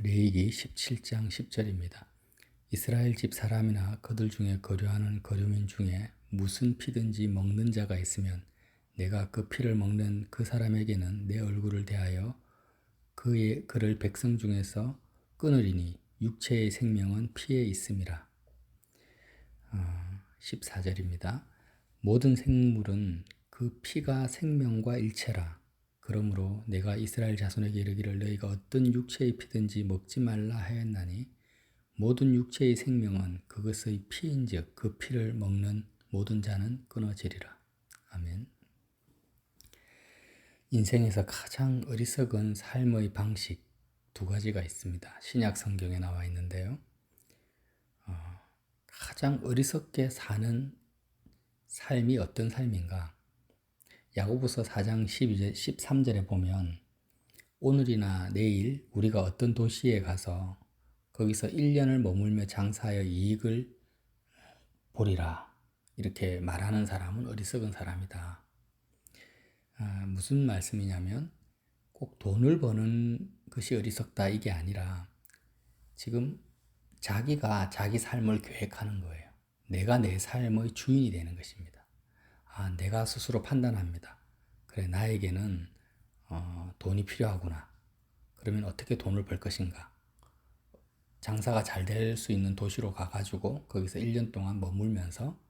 레위기 17장 10절입니다. 이스라엘 집 사람이나 그들 중에 거류하는 거류민 중에 무슨 피든지 먹는 자가 있으면 내가 그 피를 먹는 그 사람에게는 내 얼굴을 대하여 그를 백성 중에서 끊으리니 육체의 생명은 피에 있음이라. 14절입니다. 모든 생물은 그 피가 생명과 일체라. 그러므로 내가 이스라엘 자손에게 이르기를 너희가 어떤 육체의 피든지 먹지 말라 하였나니 모든 육체의 생명은 그것의 피인즉 그 피를 먹는 모든 자는 끊어지리라. 아멘. 인생에서 가장 어리석은 삶의 방식 두 가지가 있습니다. 신약 성경에 나와 있는데요. 가장 어리석게 사는 삶이 어떤 삶인가? 야고보서 4장 12절, 13절에 보면 오늘이나 내일 우리가 어떤 도시에 가서 거기서 1년을 머물며 장사하여 이익을 보리라. 이렇게 말하는 사람은 어리석은 사람이다. 무슨 말씀이냐면 꼭 돈을 버는 것이 어리석다 이게 아니라 지금 자기가 자기 삶을 계획하는 거예요. 내가 내 삶의 주인이 되는 것입니다. 내가 스스로 판단합니다. 그래, 나에게는 돈이 필요하구나. 그러면 어떻게 돈을 벌 것인가? 장사가 잘 될 수 있는 도시로 가가지고 거기서 1년 동안 머물면서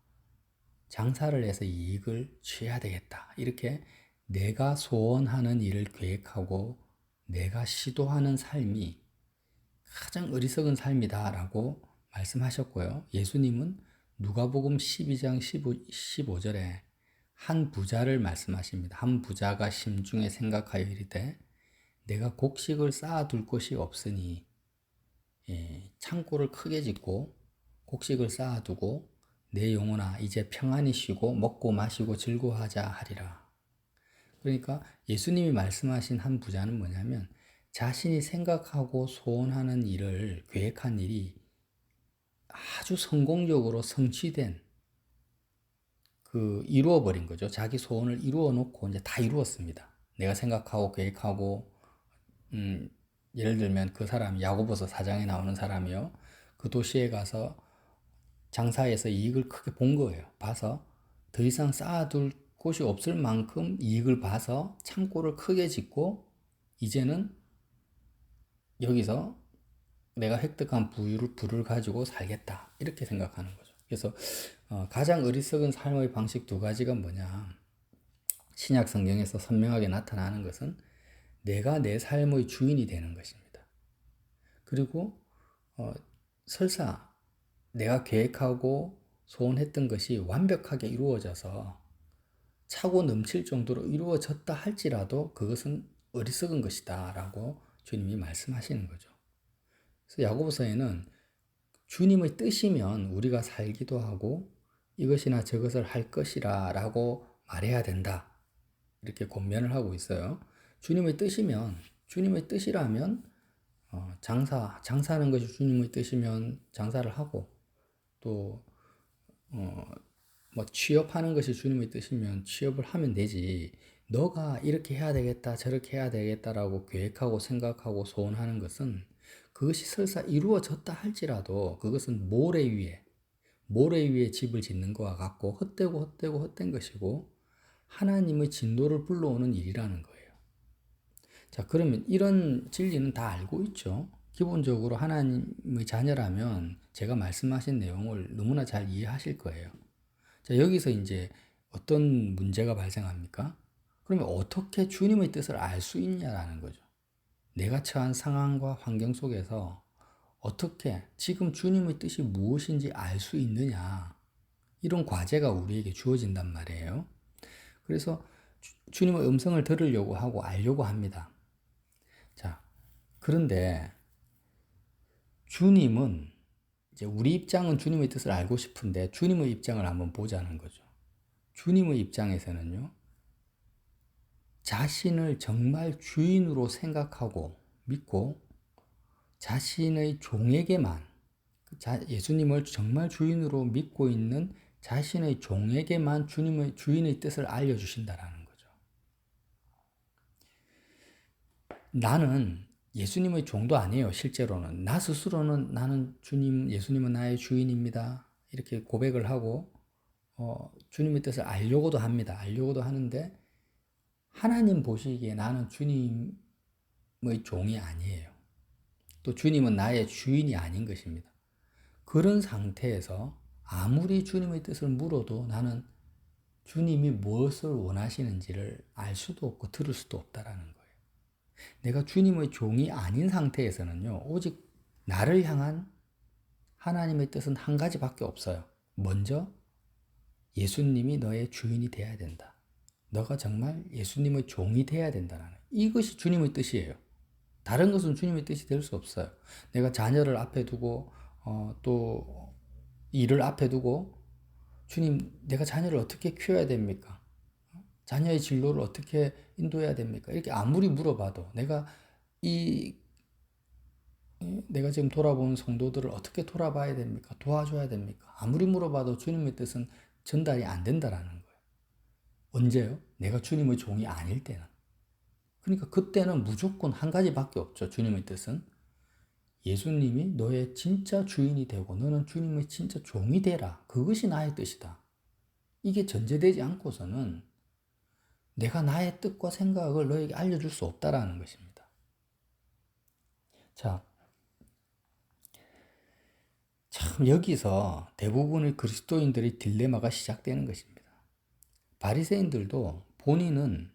장사를 해서 이익을 취해야 되겠다. 이렇게 내가 소원하는 일을 계획하고 내가 시도하는 삶이 가장 어리석은 삶이다라고 말씀하셨고요. 예수님은 누가복음 12장 15절에 한 부자를 말씀하십니다. 한 부자가 심중에 생각하여 이르되 내가 곡식을 쌓아둘 곳이 없으니 창고를 크게 짓고 곡식을 쌓아두고 내 영혼아 이제 평안히 쉬고 먹고 마시고 즐거워하자 하리라. 그러니까 예수님이 말씀하신 한 부자는 뭐냐면 자신이 생각하고 소원하는 일을 계획한 일이 아주 성공적으로 성취된 이루어버린 거죠. 자기 소원을 이루어 놓고 이제 다 이루었습니다. 내가 생각하고 계획하고 예를 들면 그 사람 야고보서 4장에 나오는 사람이요. 그 도시에 가서 장사해서 이익을 크게 본 거예요. 봐서 더 이상 쌓아둘 곳이 없을 만큼 이익을 봐서 창고를 크게 짓고 이제는 여기서 내가 획득한 부를 가지고 살겠다. 이렇게 생각하는 거죠. 그래서 가장 어리석은 삶의 방식 두 가지가 뭐냐. 신약 성경에서 선명하게 나타나는 것은 내가 내 삶의 주인이 되는 것입니다. 그리고 설사 내가 계획하고 소원했던 것이 완벽하게 이루어져서 차고 넘칠 정도로 이루어졌다 할지라도 그것은 어리석은 것이다 라고 주님이 말씀하시는 거죠. 그래서 야고보서에는 주님의 뜻이면 우리가 살기도 하고 이것이나 저것을 할 것이라 라고 말해야 된다. 이렇게 권면을 하고 있어요. 주님의 뜻이라면 장사하는 것이 주님의 뜻이면 장사를 하고 또 취업하는 것이 주님의 뜻이면 취업을 하면 되지. 너가 이렇게 해야 되겠다, 저렇게 해야 되겠다라고 계획하고 생각하고 소원하는 것은 그것이 설사 이루어졌다 할지라도 그것은 모래 위에 집을 짓는 것과 같고 헛된 것이고 하나님의 진노를 불러오는 일이라는 거예요. 자, 그러면 이런 진리는 다 알고 있죠. 기본적으로 하나님의 자녀라면 제가 말씀하신 내용을 너무나 잘 이해하실 거예요. 자, 여기서 이제 어떤 문제가 발생합니까? 그러면 어떻게 주님의 뜻을 알 수 있냐라는 거죠. 내가 처한 상황과 환경 속에서 어떻게 지금 주님의 뜻이 무엇인지 알 수 있느냐. 이런 과제가 우리에게 주어진단 말이에요. 그래서 주님의 음성을 들으려고 하고 알려고 합니다. 자, 그런데 주님은 이제 우리 입장은 주님의 뜻을 알고 싶은데 주님의 입장을 한번 보자는 거죠. 주님의 입장에서는요, 자신을 정말 주인으로 생각하고 믿고 자신의 종에게만, 예수님을 정말 주인으로 믿고 있는 자신의 종에게만 주인의 뜻을 알려주신다라는 거죠. 나는 예수님의 종도 아니에요. 실제로는 나 스스로는 나는 주님, 예수님은 나의 주인입니다. 이렇게 고백을 하고 주님의 뜻을 알려고도 합니다. 알려고도 하는데 하나님 보시기에 나는 주님의 종이 아니에요. 또 주님은 나의 주인이 아닌 것입니다. 그런 상태에서 아무리 주님의 뜻을 물어도 나는 주님이 무엇을 원하시는지를 알 수도 없고 들을 수도 없다라는 거예요. 내가 주님의 종이 아닌 상태에서는요, 오직 나를 향한 하나님의 뜻은 한 가지밖에 없어요. 먼저 예수님이 너의 주인이 되어야 된다. 너가 정말 예수님의 종이 되어야 된다는 이것이 주님의 뜻이에요. 다른 것은 주님의 뜻이 될 수 없어요. 내가 자녀를 앞에 두고 또 일을 앞에 두고 주님, 내가 자녀를 어떻게 키워야 됩니까? 자녀의 진로를 어떻게 인도해야 됩니까? 이렇게 아무리 물어봐도 내가 지금 돌아보는 성도들을 어떻게 돌아봐야 됩니까? 도와줘야 됩니까? 아무리 물어봐도 주님의 뜻은 전달이 안 된다라는 거예요. 언제요? 내가 주님의 종이 아닐 때는. 그러니까 그때는 무조건 한 가지밖에 없죠. 주님의 뜻은 예수님이 너의 진짜 주인이 되고 너는 주님의 진짜 종이 되라. 그것이 나의 뜻이다. 이게 전제되지 않고서는 내가 나의 뜻과 생각을 너에게 알려줄 수 없다라는 것입니다. 자, 참 여기서 대부분의 그리스도인들의 딜레마가 시작되는 것입니다. 바리새인들도 본인은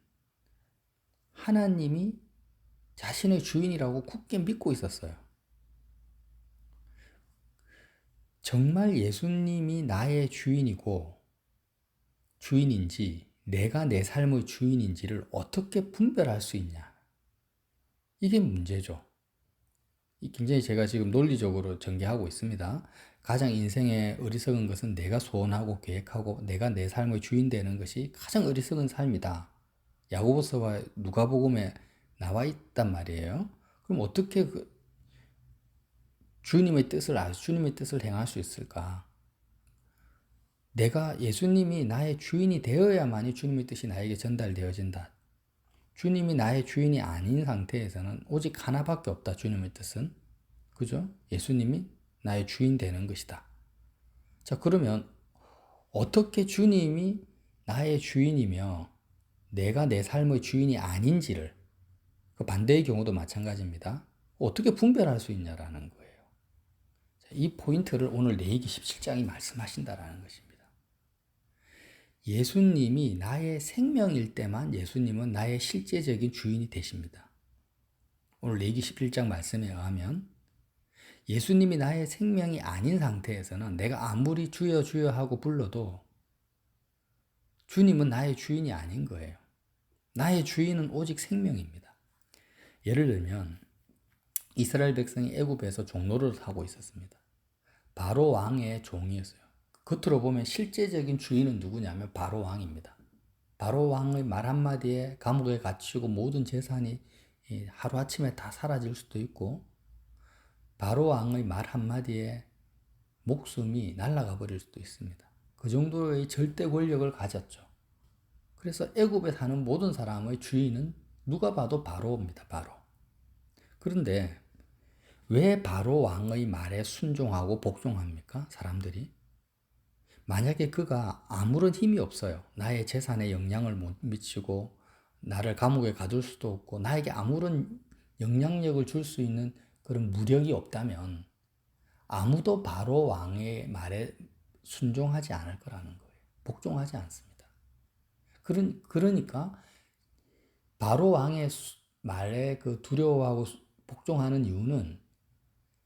하나님이 자신의 주인이라고 굳게 믿고 있었어요. 정말 예수님이 나의 주인인지 내가 내 삶의 주인인지를 어떻게 분별할 수 있냐. 이게 문제죠. 굉장히 제가 지금 논리적으로 전개하고 있습니다. 가장 인생에 어리석은 것은 내가 소원하고 계획하고 내가 내 삶의 주인 되는 것이 가장 어리석은 삶이다. 야고보서와 누가복음에 나와 있단 말이에요. 그럼 어떻게 주님의 뜻을 행할 수 있을까? 내가 예수님이 나의 주인이 되어야만이 주님의 뜻이 나에게 전달되어진다. 주님이 나의 주인이 아닌 상태에서는 오직 하나밖에 없다. 주님의 뜻은. 그죠? 예수님이 나의 주인 되는 것이다. 자, 그러면 어떻게 주님이 나의 주인이며 내가 내 삶의 주인이 아닌지를 그 반대의 경우도 마찬가지입니다. 어떻게 분별할 수 있냐라는 거예요. 이 포인트를 오늘 레위기 17장이 말씀하신다라는 것입니다. 예수님이 나의 생명일 때만 예수님은 나의 실제적인 주인이 되십니다. 오늘 레위기 17장 말씀에 의하면 예수님이 나의 생명이 아닌 상태에서는 내가 아무리 주여 주여 하고 불러도 주님은 나의 주인이 아닌 거예요. 나의 주인은 오직 생명입니다. 예를 들면 이스라엘 백성이 애굽에서 종노릇을 하고 있었습니다. 바로 왕의 종이었어요. 겉으로 보면 실제적인 주인은 누구냐면 바로 왕입니다. 바로 왕의 말 한마디에 감옥에 갇히고 모든 재산이 하루아침에 다 사라질 수도 있고 바로 왕의 말 한마디에 목숨이 날아가 버릴 수도 있습니다. 그 정도의 절대 권력을 가졌죠. 그래서 애굽에 사는 모든 사람의 주인은 누가 봐도 바로입니다. 바로. 그런데 왜 바로 왕의 말에 순종하고 복종합니까? 사람들이. 만약에 그가 아무런 힘이 없어요. 나의 재산에 영향을 못 미치고 나를 감옥에 가둘 수도 없고 나에게 아무런 영향력을 줄 수 있는 그런 무력이 없다면 아무도 바로 왕의 말에 순종하지 않을 거라는 거예요. 복종하지 않습니다. 그러니까 바로 왕의 말에 그 두려워하고 복종하는 이유는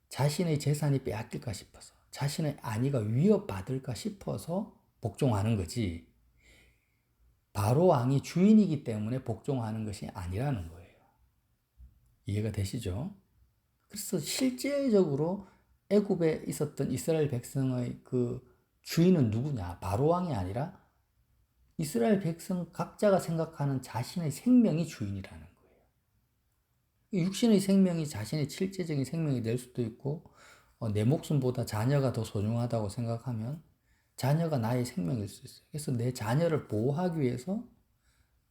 자신의 재산이 빼앗길까 싶어서 자신의 안위가 위협받을까 싶어서 복종하는 거지 바로 왕이 주인이기 때문에 복종하는 것이 아니라는 거예요. 이해가 되시죠? 그래서 실제적으로 애굽에 있었던 이스라엘 백성의 그 주인은 누구냐? 바로 왕이 아니라 이스라엘 백성 각자가 생각하는 자신의 생명이 주인이라는 거예요. 육신의 생명이 자신의 실제적인 생명이 될 수도 있고 내 목숨보다 자녀가 더 소중하다고 생각하면 자녀가 나의 생명일 수 있어요. 그래서 내 자녀를 보호하기 위해서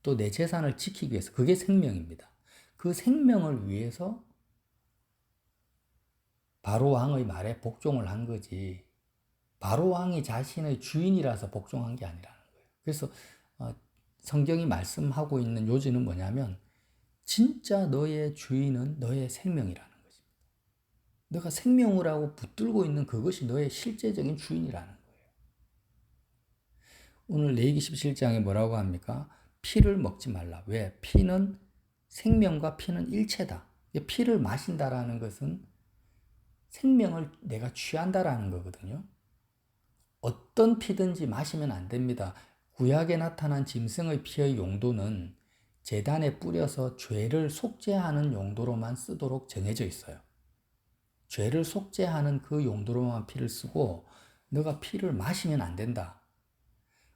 또 내 재산을 지키기 위해서 그게 생명입니다. 그 생명을 위해서 바로 왕의 말에 복종을 한 거지. 바로 왕이 자신의 주인이라서 복종한 게 아니라는 거예요. 그래서 성경이 말씀하고 있는 요지는 뭐냐면 진짜 너의 주인은 너의 생명이라는 거지. 너가 생명을 하고 붙들고 있는 그것이 너의 실제적인 주인이라는 거예요. 오늘 레위기 17장에 뭐라고 합니까? 피를 먹지 말라. 왜? 피는 생명과 피는 일체다. 피를 마신다라는 것은 생명을 내가 취한다라는 거거든요. 어떤 피든지 마시면 안 됩니다. 구약에 나타난 짐승의 피의 용도는 제단에 뿌려서 죄를 속죄하는 용도로만 쓰도록 정해져 있어요. 죄를 속죄하는 그 용도로만 피를 쓰고 너가 피를 마시면 안 된다.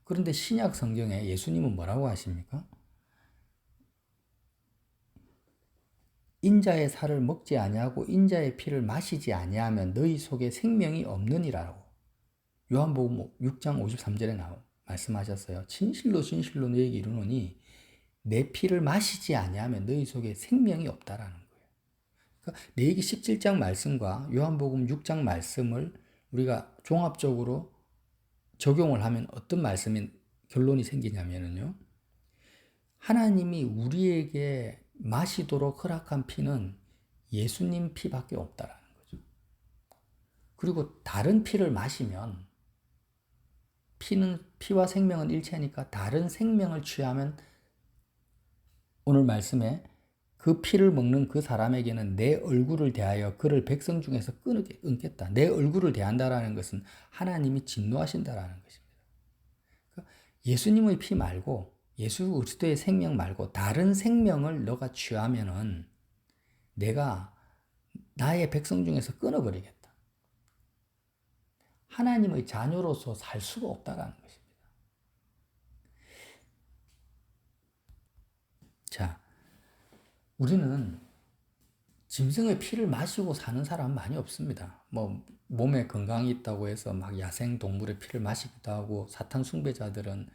그런데 신약 성경에 예수님은 뭐라고 하십니까? 인자의 살을 먹지 아니하고 인자의 피를 마시지 아니하면 너희 속에 생명이 없느니라고 요한복음 6장 53절에 말씀하셨어요. 진실로 진실로 너희에게 이르노니 내 피를 마시지 아니하면 너희 속에 생명이 없다라는 거예요. 그러니까 레위기 17장 말씀과 요한복음 6장 말씀을 우리가 종합적으로 적용을 하면 어떤 결론이 생기냐면요. 하나님이 우리에게 마시도록 허락한 피는 예수님 피밖에 없다라는 거죠. 그리고 다른 피를 마시면 피와 생명은 일체니까 다른 생명을 취하면 오늘 말씀에 그 피를 먹는 그 사람에게는 내 얼굴을 대하여 그를 백성 중에서 끊겠다. 내 얼굴을 대한다라는 것은 하나님이 진노하신다라는 것입니다. 그러니까 예수님의 피 말고 예수 그리스도의 생명 말고 다른 생명을 너가 취하면은 내가 나의 백성 중에서 끊어버리겠다. 하나님의 자녀로서 살 수가 없다라는 것입니다. 자, 우리는 짐승의 피를 마시고 사는 사람 많이 없습니다. 몸에 건강이 있다고 해서 막 야생 동물의 피를 마시기도 하고 사탄 숭배자들은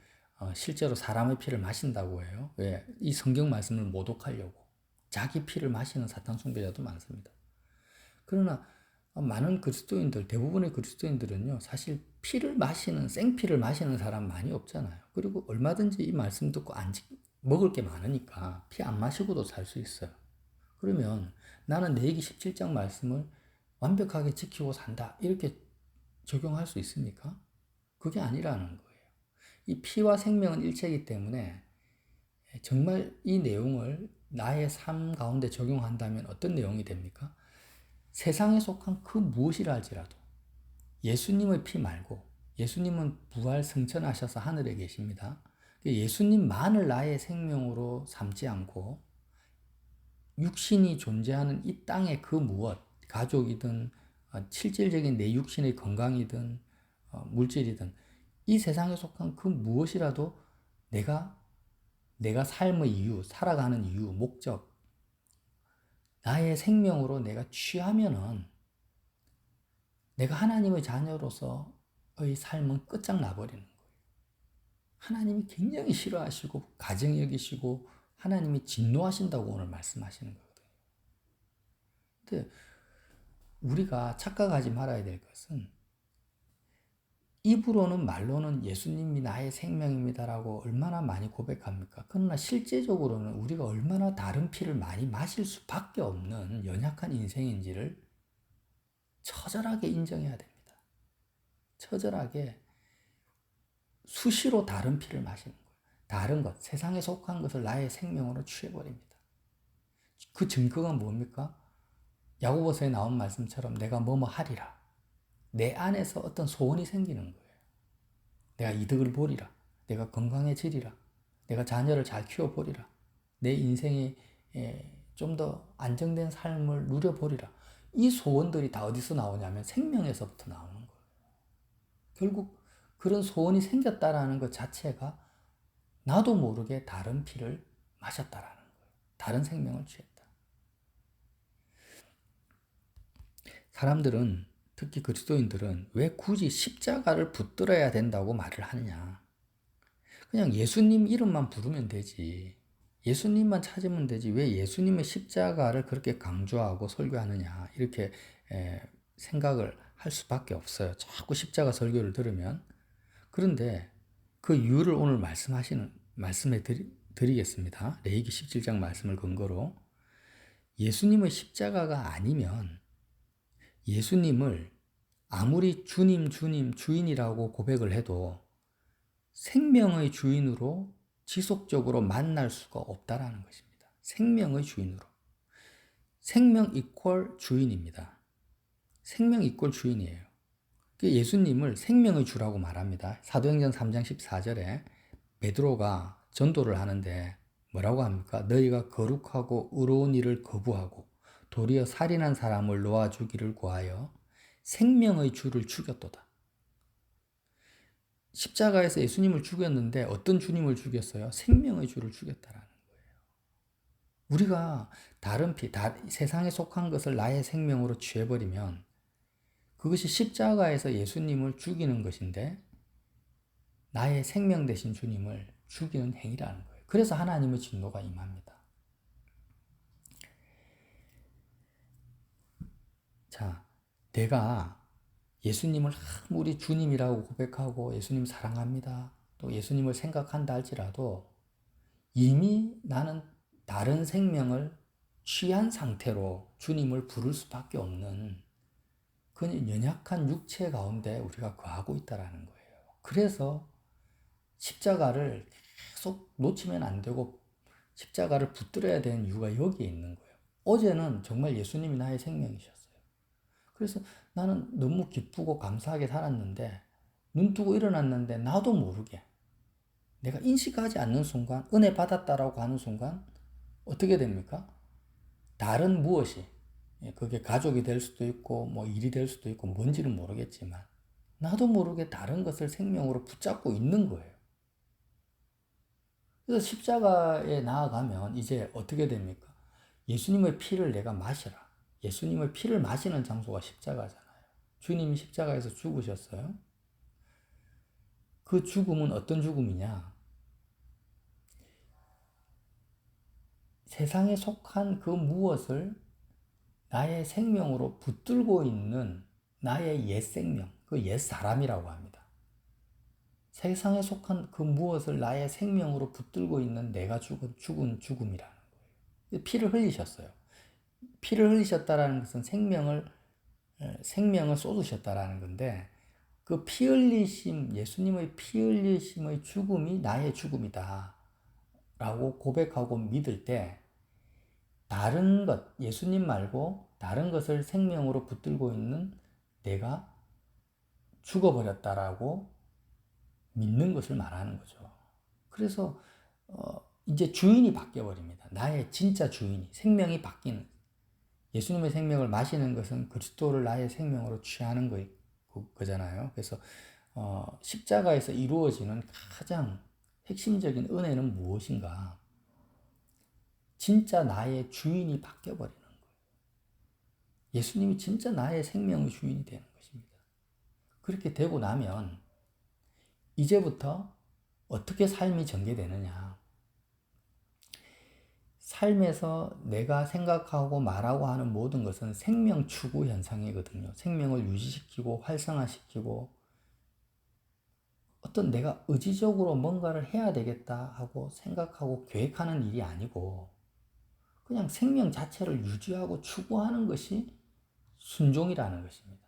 실제로 사람의 피를 마신다고 해요. 왜? 이 성경 말씀을 모독하려고. 자기 피를 마시는 사탄 숭배자도 많습니다. 그러나 많은 그리스도인들, 대부분의 그리스도인들은요, 사실 생피를 마시는 사람 많이 없잖아요. 그리고 얼마든지 이 말씀 듣고 먹을 게 많으니까 피 안 마시고도 살 수 있어요. 그러면 나는 레위기 17장 말씀을 완벽하게 지키고 산다. 이렇게 적용할 수 있습니까? 그게 아니라는 거예요. 이 피와 생명은 일체이기 때문에 정말 이 내용을 나의 삶 가운데 적용한다면 어떤 내용이 됩니까? 세상에 속한 그 무엇이라 할지라도 예수님의 피 말고 예수님은 부활 승천하셔서 하늘에 계십니다. 예수님만을 나의 생명으로 삼지 않고 육신이 존재하는 이 땅의 그 무엇, 가족이든 실질적인 내 육신의 건강이든 물질이든 이 세상에 속한 그 무엇이라도 내가 삶의 이유, 살아가는 이유, 목적, 나의 생명으로 내가 취하면은 내가 하나님의 자녀로서의 삶은 끝장나버리는 거예요. 하나님이 굉장히 싫어하시고 가증히 여기시고 하나님이 진노하신다고 오늘 말씀하시는 거거든요. 근데 우리가 착각하지 말아야 될 것은 입으로는 말로는 예수님이 나의 생명입니다라고 얼마나 많이 고백합니까? 그러나 실제적으로는 우리가 얼마나 다른 피를 많이 마실 수밖에 없는 연약한 인생인지를 처절하게 인정해야 됩니다. 처절하게 수시로 다른 피를 마시는 거예요. 다른 것, 세상에 속한 것을 나의 생명으로 취해버립니다. 그 증거가 뭡니까? 야고보서에 나온 말씀처럼 내가 뭐뭐 하리라. 내 안에서 어떤 소원이 생기는 거예요. 내가 이득을 보리라. 내가 건강해지리라. 내가 자녀를 잘 키워보리라. 내 인생이 좀 더 안정된 삶을 누려보리라. 이 소원들이 다 어디서 나오냐면 생명에서부터 나오는 거예요. 결국 그런 소원이 생겼다라는 것 자체가 나도 모르게 다른 피를 마셨다라는 거예요. 다른 생명을 취했다. 사람들은 특히 그리스도인들은 왜 굳이 십자가를 붙들어야 된다고 말을 하느냐. 그냥 예수님 이름만 부르면 되지. 예수님만 찾으면 되지. 왜 예수님의 십자가를 그렇게 강조하고 설교하느냐. 이렇게 생각을 할 수밖에 없어요. 자꾸 십자가 설교를 들으면. 그런데 그 이유를 오늘 말씀해 드리겠습니다. 레위기 17장 말씀을 근거로. 예수님의 십자가가 아니면 예수님을 아무리 주님, 주님, 주인이라고 고백을 해도 생명의 주인으로 지속적으로 만날 수가 없다라는 것입니다. 생명의 주인으로. 생명 이퀄 주인입니다. 생명 이퀄 주인이에요. 예수님을 생명의 주라고 말합니다. 사도행전 3장 14절에 베드로가 전도를 하는데 뭐라고 합니까? 너희가 거룩하고 의로운 일을 거부하고 도리어 살인한 사람을 놓아 주기를 구하여 생명의 주를 죽였도다. 십자가에서 예수님을 죽였는데 어떤 주님을 죽였어요? 생명의 주를 죽였다라는 거예요. 우리가 세상에 속한 것을 나의 생명으로 취해버리면 그것이 십자가에서 예수님을 죽이는 것인데 나의 생명 되신 주님을 죽이는 행위라는 거예요. 그래서 하나님의 진노가 임합니다. 자, 내가 예수님을 아무리 주님이라고 고백하고 예수님 사랑합니다. 또 예수님을 생각한다 할지라도 이미 나는 다른 생명을 취한 상태로 주님을 부를 수밖에 없는 그냥 연약한 육체 가운데 우리가 거하고 있다는 거예요. 그래서 십자가를 계속 놓치면 안 되고 십자가를 붙들어야 되는 이유가 여기에 있는 거예요. 어제는 정말 예수님이 나의 생명이셨어요. 그래서 나는 너무 기쁘고 감사하게 살았는데 눈 뜨고 일어났는데 나도 모르게 내가 인식하지 않는 순간 은혜 받았다라고 하는 순간 어떻게 됩니까? 다른 무엇이 그게 가족이 될 수도 있고 뭐 일이 될 수도 있고 뭔지는 모르겠지만 나도 모르게 다른 것을 생명으로 붙잡고 있는 거예요. 그래서 십자가에 나아가면 이제 어떻게 됩니까? 예수님의 피를 내가 마시라. 예수님의 피를 마시는 장소가 십자가잖아요. 주님이 십자가에서 죽으셨어요. 그 죽음은 어떤 죽음이냐? 세상에 속한 그 무엇을 나의 생명으로 붙들고 있는 나의 옛 생명, 그 옛 사람이라고 합니다. 세상에 속한 그 무엇을 나의 생명으로 붙들고 있는 내가 죽은 죽음이라는 거예요. 피를 흘리셨어요. 피를 흘리셨다라는 것은 생명을 쏟으셨다라는 건데 그 피 흘리심, 예수님의 피 흘리심의 죽음이 나의 죽음이다 라고 고백하고 믿을 때 다른 것, 예수님 말고 다른 것을 생명으로 붙들고 있는 내가 죽어버렸다라고 믿는 것을 말하는 거죠. 그래서 이제 주인이 바뀌어버립니다. 나의 진짜 주인이, 생명이 바뀌는. 예수님의 생명을 마시는 것은 그리스도를 나의 생명으로 취하는 거잖아요. 그래서 십자가에서 이루어지는 가장 핵심적인 은혜는 무엇인가? 진짜 나의 주인이 바뀌어버리는 거예요. 예수님이 진짜 나의 생명의 주인이 되는 것입니다. 그렇게 되고 나면 이제부터 어떻게 삶이 전개되느냐? 삶에서 내가 생각하고 말하고 하는 모든 것은 생명 추구 현상이거든요. 생명을 유지시키고 활성화시키고 어떤 내가 의지적으로 뭔가를 해야 되겠다 하고 생각하고 계획하는 일이 아니고 그냥 생명 자체를 유지하고 추구하는 것이 순종이라는 것입니다.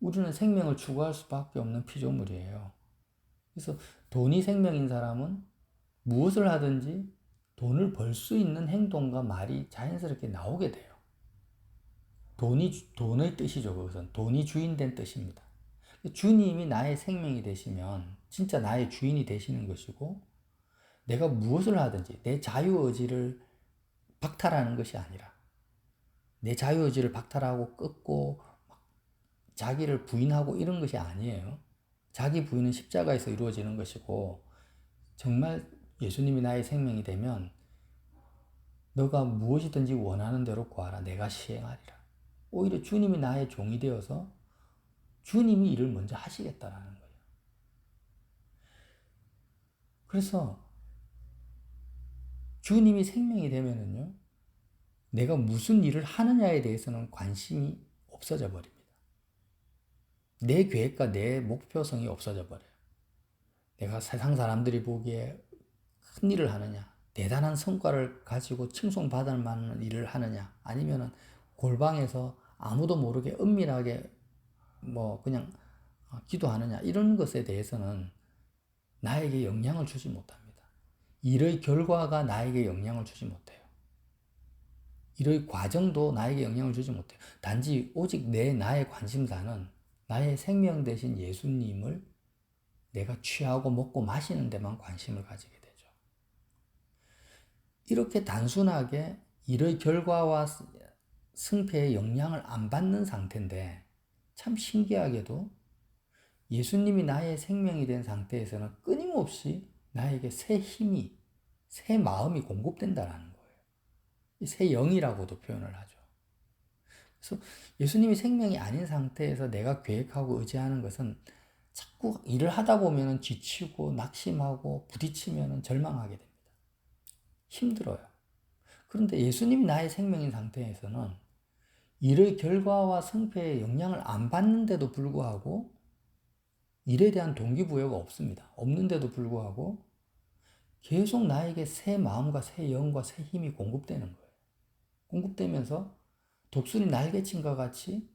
우리는 생명을 추구할 수밖에 없는 피조물이에요. 그래서 돈이 생명인 사람은 무엇을 하든지 돈을 벌 수 있는 행동과 말이 자연스럽게 나오게 돼요. 돈의 뜻이죠. 그것은 돈이 주인된 뜻입니다. 주님이 나의 생명이 되시면 진짜 나의 주인이 되시는 것이고 내가 무엇을 하든지 내 자유의지를 박탈하는 것이 아니라 내 자유의지를 박탈하고 끊고 자기를 부인하고 이런 것이 아니에요. 자기 부인은 십자가에서 이루어지는 것이고 정말 예수님이 나의 생명이 되면 너가 무엇이든지 원하는 대로 구하라. 내가 시행하리라. 오히려 주님이 나의 종이 되어서 주님이 일을 먼저 하시겠다라는 거예요. 그래서 주님이 생명이 되면은요, 내가 무슨 일을 하느냐에 대해서는 관심이 없어져 버립니다. 내 계획과 내 목표성이 없어져 버려요. 내가 세상 사람들이 보기에 큰 일을 하느냐, 대단한 성과를 가지고 칭송받을 만한 일을 하느냐, 아니면은 골방에서 아무도 모르게 은밀하게 그냥 기도하느냐, 이런 것에 대해서는 나에게 영향을 주지 못합니다. 일의 결과가 나에게 영향을 주지 못해요. 일의 과정도 나에게 영향을 주지 못해요. 단지 오직 나의 관심사는 나의 생명 대신 예수님을 내가 취하고 먹고 마시는 데만 관심을 가지게 되죠. 이렇게 단순하게 일의 결과와 승패의 영향을 안 받는 상태인데, 참 신기하게도 예수님이 나의 생명이 된 상태에서는 끊임없이 나에게 새 힘이, 새 마음이 공급된다는 거예요. 새 영이라고도 표현을 하죠. 그래서 예수님이 생명이 아닌 상태에서 내가 계획하고 의지하는 것은 자꾸 일을 하다 보면 지치고 낙심하고 부딪히면 절망하게 됩니다. 힘들어요. 그런데 예수님이 나의 생명인 상태에서는 일의 결과와 성패에 영향을 안 받는데도 불구하고 일에 대한 동기부여가 없습니다. 없는데도 불구하고 계속 나에게 새 마음과 새 영과 새 힘이 공급되는 거예요. 공급되면서 독수리 날개친과 같이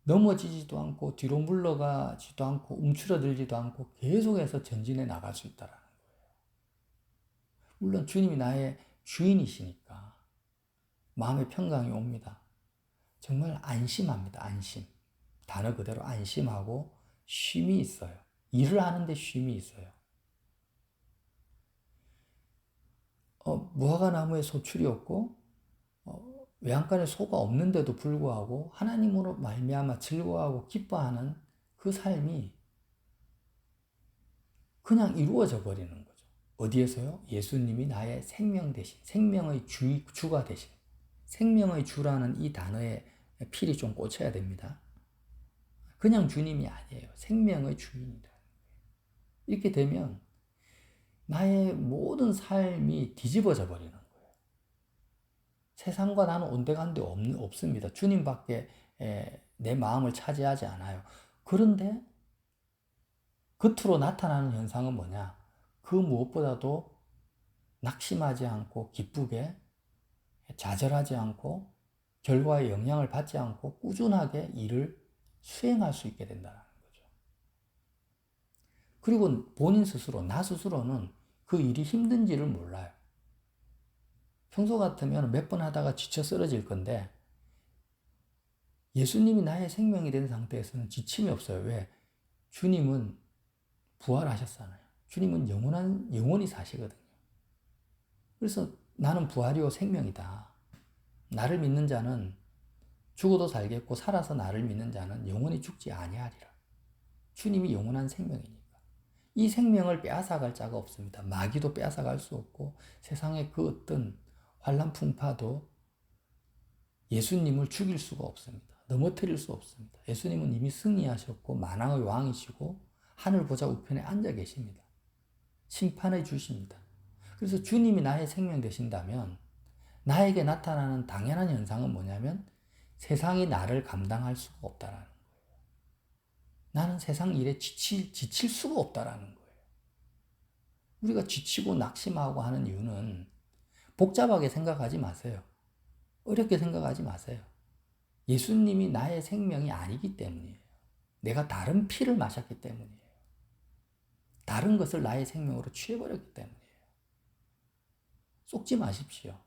넘어지지도 않고 뒤로 물러가지도 않고 움츠러들지도 않고 계속해서 전진해 나갈 수 있다는 거예요. 물론 주님이 나의 주인이시니까 마음의 평강이 옵니다. 정말 안심합니다. 안심. 단어 그대로 안심하고 쉼이 있어요. 일을 하는데 쉼이 있어요. 무화과나무에 소출이 없고 외양간에 소가 없는데도 불구하고 하나님으로 말미암아 즐거워하고 기뻐하는 그 삶이 그냥 이루어져 버리는 거죠. 어디에서요? 예수님이 나의 생명 대신, 생명의 주가 대신, 생명의 주라는 이 단어에 필이 좀 꽂혀야 됩니다. 그냥 주님이 아니에요. 생명의 주인이다. 이렇게 되면 나의 모든 삶이 뒤집어져 버리는 거예요. 세상과 나는 온데간데 없습니다. 주님밖에 내 마음을 차지하지 않아요. 그런데 겉으로 나타나는 현상은 뭐냐? 그 무엇보다도 낙심하지 않고 기쁘게 좌절하지 않고 결과에 영향을 받지 않고 꾸준하게 일을 수행할 수 있게 된다는 거죠. 그리고 본인 스스로, 나 스스로는 그 일이 힘든지를 몰라요. 평소 같으면 몇 번 하다가 지쳐 쓰러질 건데 예수님이 나의 생명이 된 상태에서는 지침이 없어요. 왜? 주님은 부활하셨잖아요. 주님은 영원히 사시거든요. 그래서 나는 부활이요 생명이다. 나를 믿는 자는 죽어도 살겠고 살아서 나를 믿는 자는 영원히 죽지 아니하리라. 주님이 영원한 생명이니까. 이 생명을 빼앗아갈 자가 없습니다. 마귀도 빼앗아갈 수 없고 세상의 그 어떤 환난 풍파도 예수님을 죽일 수가 없습니다. 넘어뜨릴 수 없습니다. 예수님은 이미 승리하셨고 만왕의 왕이시고 하늘 보좌 우편에 앉아 계십니다. 심판해 주십니다. 그래서 주님이 나의 생명 되신다면 나에게 나타나는 당연한 현상은 뭐냐면 세상이 나를 감당할 수가 없다라는 거예요. 나는 세상 일에 지칠 수가 없다라는 거예요. 우리가 지치고 낙심하고 하는 이유는 복잡하게 생각하지 마세요. 어렵게 생각하지 마세요. 예수님이 나의 생명이 아니기 때문이에요. 내가 다른 피를 마셨기 때문이에요. 다른 것을 나의 생명으로 취해버렸기 때문이에요. 속지 마십시오.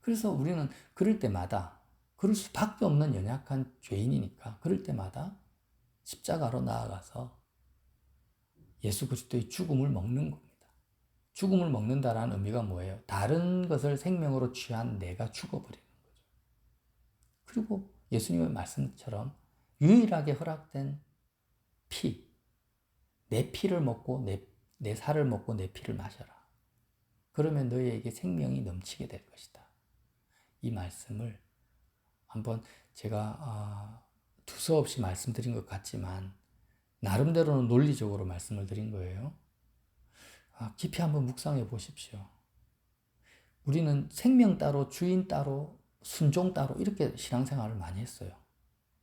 그래서 우리는 그럴 때마다, 그럴 수밖에 없는 연약한 죄인이니까 그럴 때마다 십자가로 나아가서 예수 그리스도의 죽음을 먹는 겁니다. 죽음을 먹는다라는 의미가 뭐예요? 다른 것을 생명으로 취한 내가 죽어버리는 거죠. 그리고 예수님의 말씀처럼 유일하게 허락된 피, 내 피를 먹고 내 살을 먹고 내 피를 마셔라. 그러면 너희에게 생명이 넘치게 될 것이다. 이 말씀을 한번 제가 두서없이 말씀드린 것 같지만 나름대로는 논리적으로 말씀을 드린 거예요. 깊이 한번 묵상해 보십시오. 우리는 생명 따로 주인 따로 순종 따로 이렇게 신앙생활을 많이 했어요.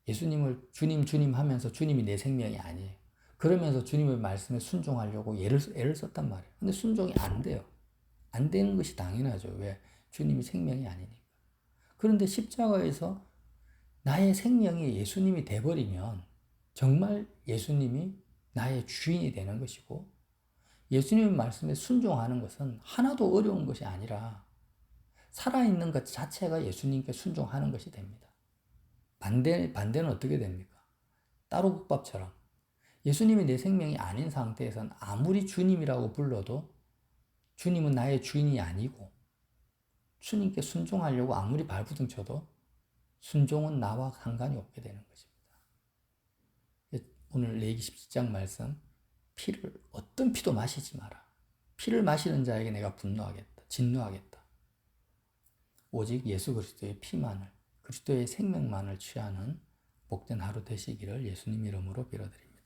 예수님을 주님 주님 하면서 주님이 내 생명이 아니에요. 그러면서 주님의 말씀에 순종하려고 애를 썼단 말이에요. 근데 순종이 안 돼요. 안 되는 것이 당연하죠. 왜? 주님이 생명이 아니니까. 그런데 십자가에서 나의 생명이 예수님이 돼버리면 정말 예수님이 나의 주인이 되는 것이고 예수님의 말씀에 순종하는 것은 하나도 어려운 것이 아니라 살아있는 것 자체가 예수님께 순종하는 것이 됩니다. 반대는 어떻게 됩니까? 따로국밥처럼 예수님이 내 생명이 아닌 상태에서는 아무리 주님이라고 불러도 주님은 나의 주인이 아니고 주님께 순종하려고 아무리 발부둥 쳐도 순종은 나와 상관이 없게 되는 것입니다. 오늘 레위기 17장 말씀, 어떤 피도 마시지 마라. 피를 마시는 자에게 내가 분노하겠다. 진노하겠다. 오직 예수 그리스도의 피만을, 그리스도의 생명만을 취하는 복된 하루 되시기를 예수님 이름으로 빌어드립니다.